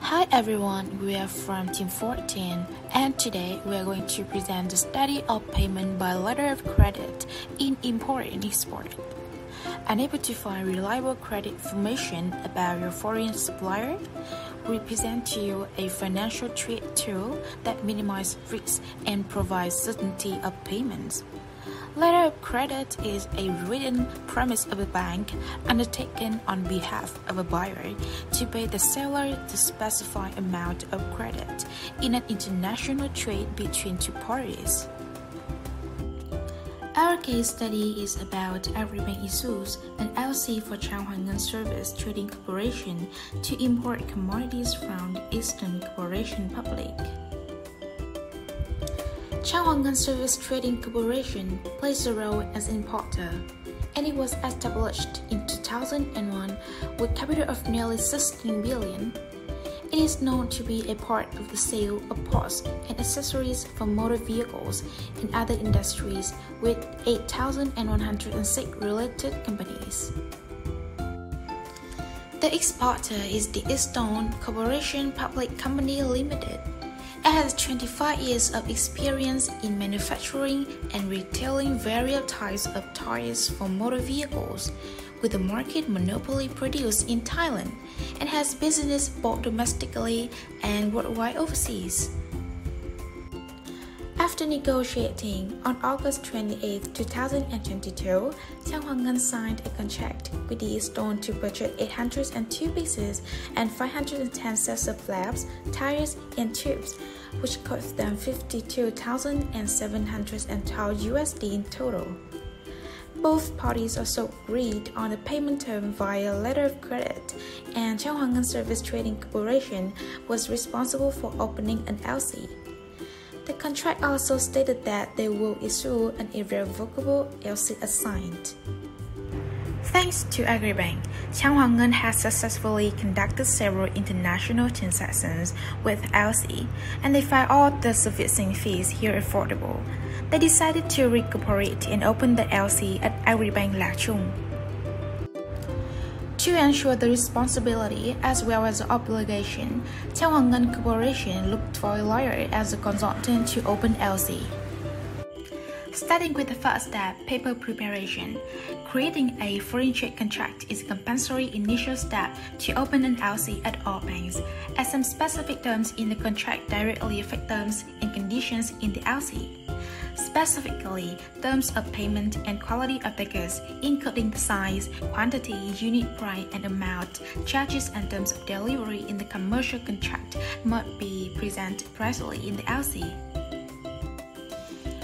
Hi everyone, we are from Team 14 and today we are going to present the study of payment by letter of credit in import and export. Unable to find reliable credit information about your foreign supplier? We present to you a financial trade tool that minimizes risks and provides certainty of payments. Letter of credit is a written promise of a bank undertaken on behalf of a buyer to pay the seller the specified amount of credit in an international trade between two parties. Our case study is about Agribank issues an LC for Hoạt Service Trading Corporation to import commodities from the Eastern Cooperation Republic. Hoạt Service Trading Corporation plays a role as importer, and it was established in 2001 with capital of nearly 16 billion. It is known to be a part of the sale of parts and accessories for motor vehicles and other industries with 8,106 related companies. The exporter is the Eastern Cooperation Public Company Limited. It has 25 years of experience in manufacturing and retailing various types of tires for motor vehicles, with a market monopoly produced in Thailand, and has business both domestically and worldwide overseas. After negotiating on August 28, 2022, Hoạt signed a contract with the Eastern to purchase 802 pieces and 510 sets of flaps, tires, and tubes, which cost them $52,712 USD in total. Both parties also agreed on a payment term via letter of credit, and Hoạt Service Trading Corporation was responsible for opening an LC. The contract also stated that they will issue an irrevocable LC assigned. Thanks to Agribank, Hoạt has successfully conducted several international transactions with LC, and they find all the servicing fees here affordable. They decided to recuperate and open the LC at Agribank Lạc Trung. To ensure the responsibility as well as the obligation, Hoạt Corporation looked for a lawyer as a consultant to open LC. Starting with the first step, paper preparation. Creating a foreign trade contract is a compulsory initial step to open an LC at all banks, as some specific terms in the contract directly affect terms and conditions in the LC. Specifically, terms of payment and quality of the goods, including the size, quantity, unit price, and amount, charges, and terms of delivery in the commercial contract must be presented precisely in the LC.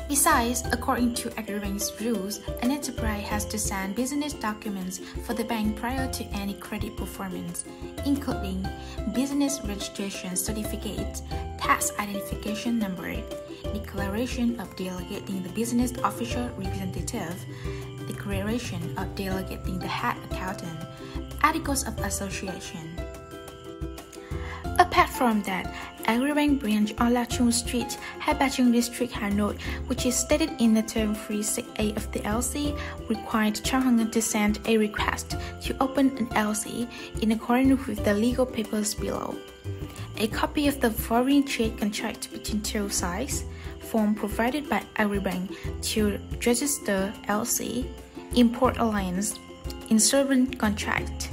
Besides, according to Agribank's rules, an enterprise has to send business documents for the bank prior to any credit performance, including business registration certificate, tax identification number, declaration of delegating the business official representative, declaration of delegating the head accountant, articles of association. Apart from that, Agribank branch on Lạc Trung Street, Hai Ba Trưng District, Hà Nội, which is stated in the term 368 of the LC, required Hoạt to send a request to open an LC in accordance with the legal papers below. A copy of the foreign trade contract between two sides, form provided by Agribank to register LC, import alliance, insolvent contract.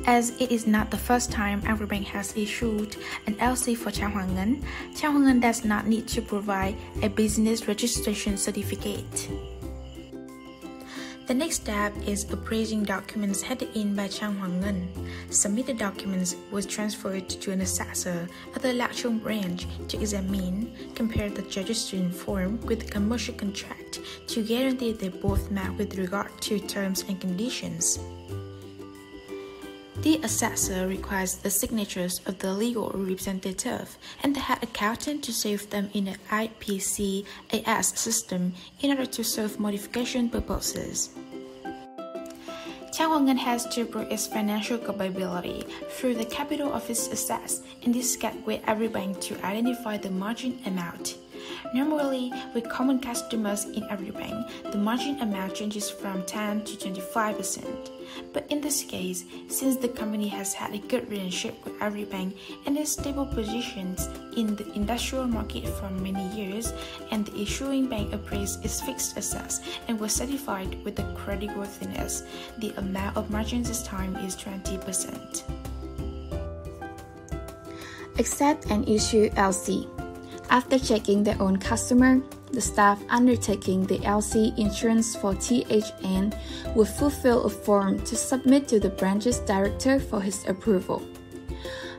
As it is not the first time Agribank has issued an LC for Hoạt does not need to provide a business registration certificate. The next step is appraising documents headed in by Hoạt. Submitted documents was transferred to an assessor at the Lạc Trung branch to examine, compare the registration form with the commercial contract to guarantee they both met with regard to terms and conditions. The assessor requires the signatures of the legal representative and the head accountant to save them in the IPCAS system in order to serve modification purposes. Hoạt has to prove its financial capability through the capital of its assets and discuss with Agribank to identify the margin amount. Normally, with common customers in every bank, the margin amount changes from 10 to 25%. But in this case, since the company has had a good relationship with every bank and has stable positions in the industrial market for many years, and the issuing bank appraised its fixed assets and was satisfied with the creditworthiness, the amount of margin this time is 20%. Accept and issue LC. After checking their own customer, the staff undertaking the LC insurance for THN will fulfill a form to submit to the branch's director for his approval.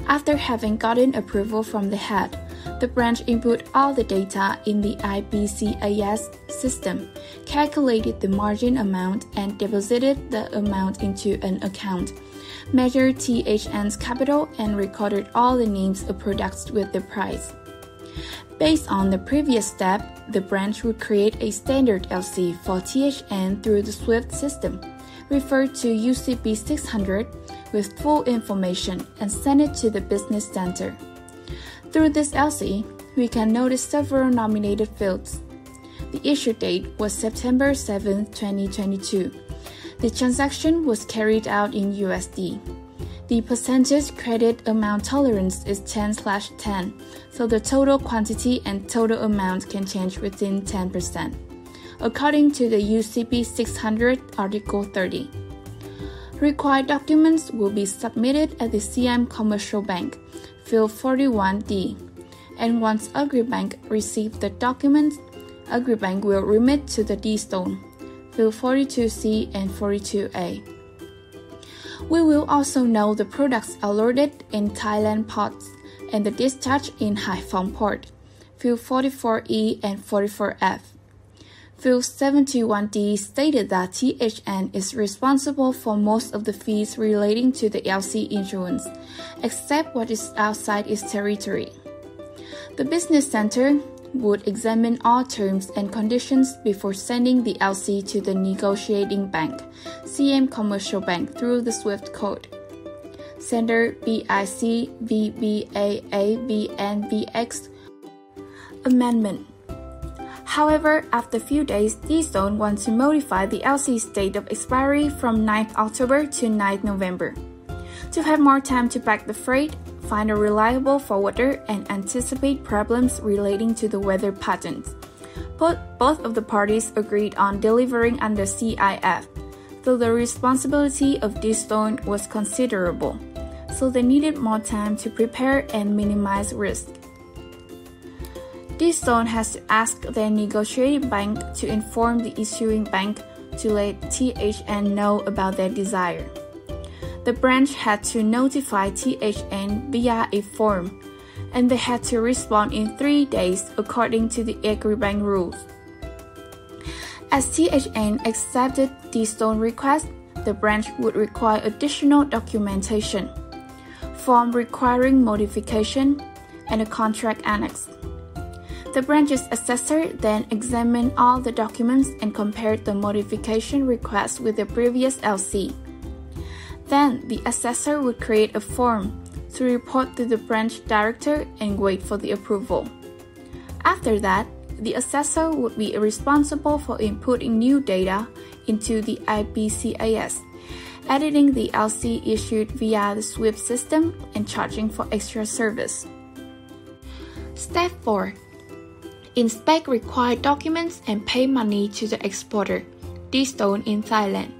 After having gotten approval from the head, the branch input all the data in the IBCAS system, calculated the margin amount, and deposited the amount into an account, measured THN's capital, and recorded all the names of products with the price. Based on the previous step, the branch would create a standard LC for THN through the SWIFT system, referred to UCP 600 with full information, and send it to the business center. Through this LC, we can notice several nominated fields. The issue date was September 7, 2022. The transaction was carried out in USD. The percentage credit amount tolerance is 10/10, so the total quantity and total amount can change within 10%, according to the UCP 600 Article 30. Required documents will be submitted at the CM Commercial Bank, Field 41D, and once Agribank receives the documents, Agribank will remit to the D-Stone, Field 42C and 42A. We will also know the products unloaded in Thailand ports and the discharge in Haiphong port, Field 44E and 44F. Field 71D stated that THN is responsible for most of the fees relating to the LC insurance, except what is outside its territory. The business center would examine all terms and conditions before sending the LC to the negotiating bank, CM Commercial Bank, through the SWIFT code. Sender BIC VBAAVNVX Amendment. However, after a few days, D-Zone wants to modify the LC's date of expiry from 9th October to 9th November. To have more time to pack the freight, find a reliable forwarder, and anticipate problems relating to the weather patterns. Both of the parties agreed on delivering under CIF, though the responsibility of D-Zone was considerable, so they needed more time to prepare and minimize risk. D-Zone has to ask their negotiating bank to inform the issuing bank to let THN know about their desire. The branch had to notify THN via a form, and they had to respond in 3 days according to the Agribank rules. As THN accepted D-Zone request, the branch would require additional documentation, form requiring modification, and a contract annex. The branch's assessor then examined all the documents and compared the modification request with the previous LC. Then, the assessor would create a form to report to the branch director and wait for the approval. After that, the assessor would be responsible for inputting new data into the IBCAS, editing the LC issued via the SWIFT system, and charging for extra service. Step 4. Inspect required documents and pay money to the exporter, D-Zone in Thailand.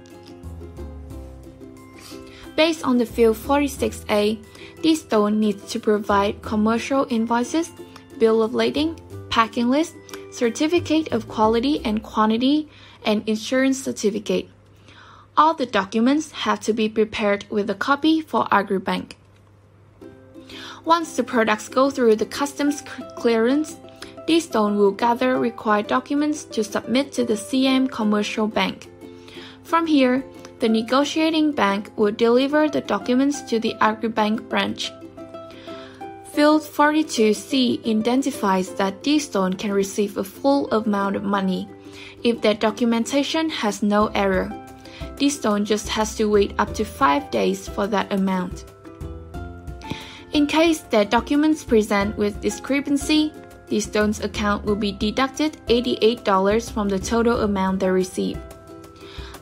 Based on the Field 46A, D-Zone needs to provide commercial invoices, bill of lading, packing list, certificate of quality and quantity, and insurance certificate. All the documents have to be prepared with a copy for Agribank. Once the products go through the customs clearance, D-Zone will gather required documents to submit to the CM Commercial Bank. From here, the negotiating bank will deliver the documents to the Agribank branch. Field 42C identifies that D-Zone can receive a full amount of money if their documentation has no error. D-Zone just has to wait up to 5 days for that amount. In case their documents present with discrepancy, the stone's account will be deducted $88 from the total amount they receive.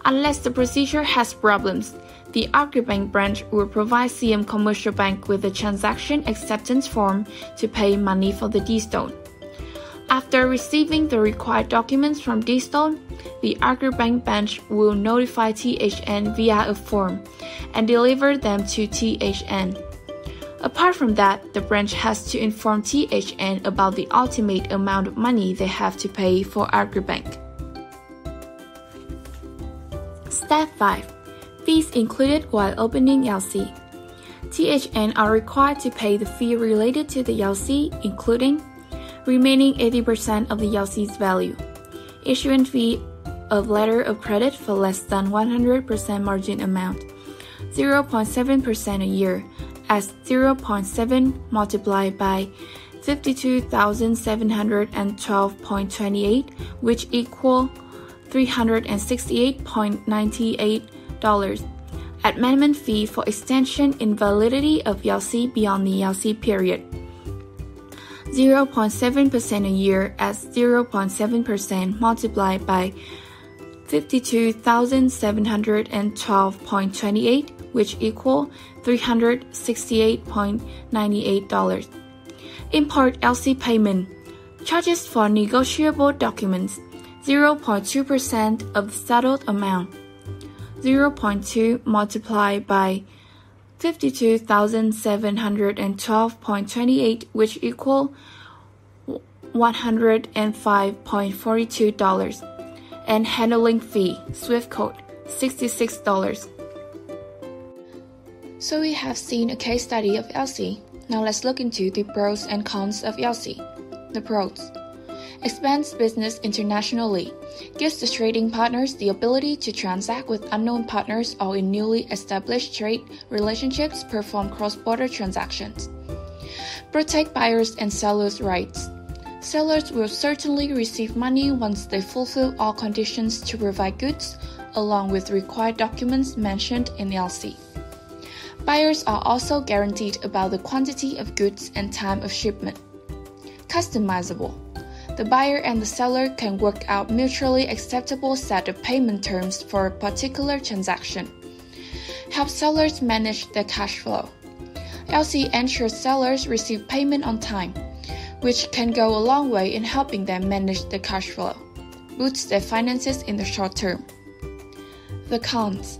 Unless the procedure has problems, the Agribank branch will provide CM Commercial Bank with a transaction acceptance form to pay money for the D-Stone. After receiving the required documents from D-Stone, the Agribank branch will notify THN via a form and deliver them to THN. Apart from that, the branch has to inform THN about the ultimate amount of money they have to pay for Agribank. Step 5. Fees included while opening LC. THN are required to pay the fee related to the LC, including remaining 80% of the LC's value, issuance fee of letter of credit for less than 100% margin amount, 0.7% a year, as 0.7 multiplied by 52,712.28, which equal $368.98. Amendment fee for extension in validity of LC beyond the LC period, 0.7% a year as 0.7% multiplied by 52,712.28, which equal $368.98. Import LC payment. Charges for negotiable documents, 0.2% of the settled amount, 0.2 multiplied by 52,712.28, which equal $105.42, and handling fee, SWIFT code, $66. So we have seen a case study of LC. Now let's look into the pros and cons of LC. The pros. Expands business internationally, gives the trading partners the ability to transact with unknown partners or in newly established trade relationships perform cross-border transactions. Protect buyers and sellers' rights. Sellers will certainly receive money once they fulfill all conditions to provide goods, along with required documents mentioned in LC. Buyers are also guaranteed about the quantity of goods and time of shipment. Customizable. The buyer and the seller can work out mutually acceptable set of payment terms for a particular transaction. Help sellers manage their cash flow. LC ensures sellers receive payment on time, which can go a long way in helping them manage their cash flow, boosts their finances in the short term. The cons.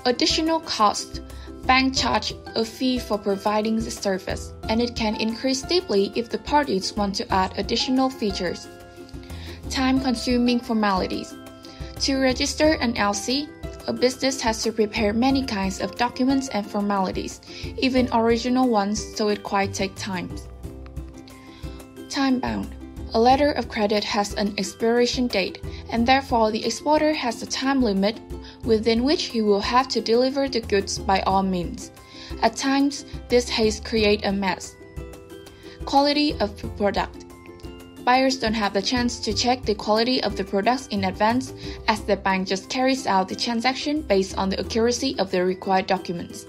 Additional cost. Bank charge a fee for providing the service, and it can increase steeply if the parties want to add additional features. Time-consuming formalities. To register an LC, a business has to prepare many kinds of documents and formalities, even original ones, so it quite takes time. Time-bound. A letter of credit has an expiration date, and therefore the exporter has a time limit within which he will have to deliver the goods by all means. At times, this haste creates a mess. Quality of the product. Buyers don't have the chance to check the quality of the products in advance, as the bank just carries out the transaction based on the accuracy of the required documents.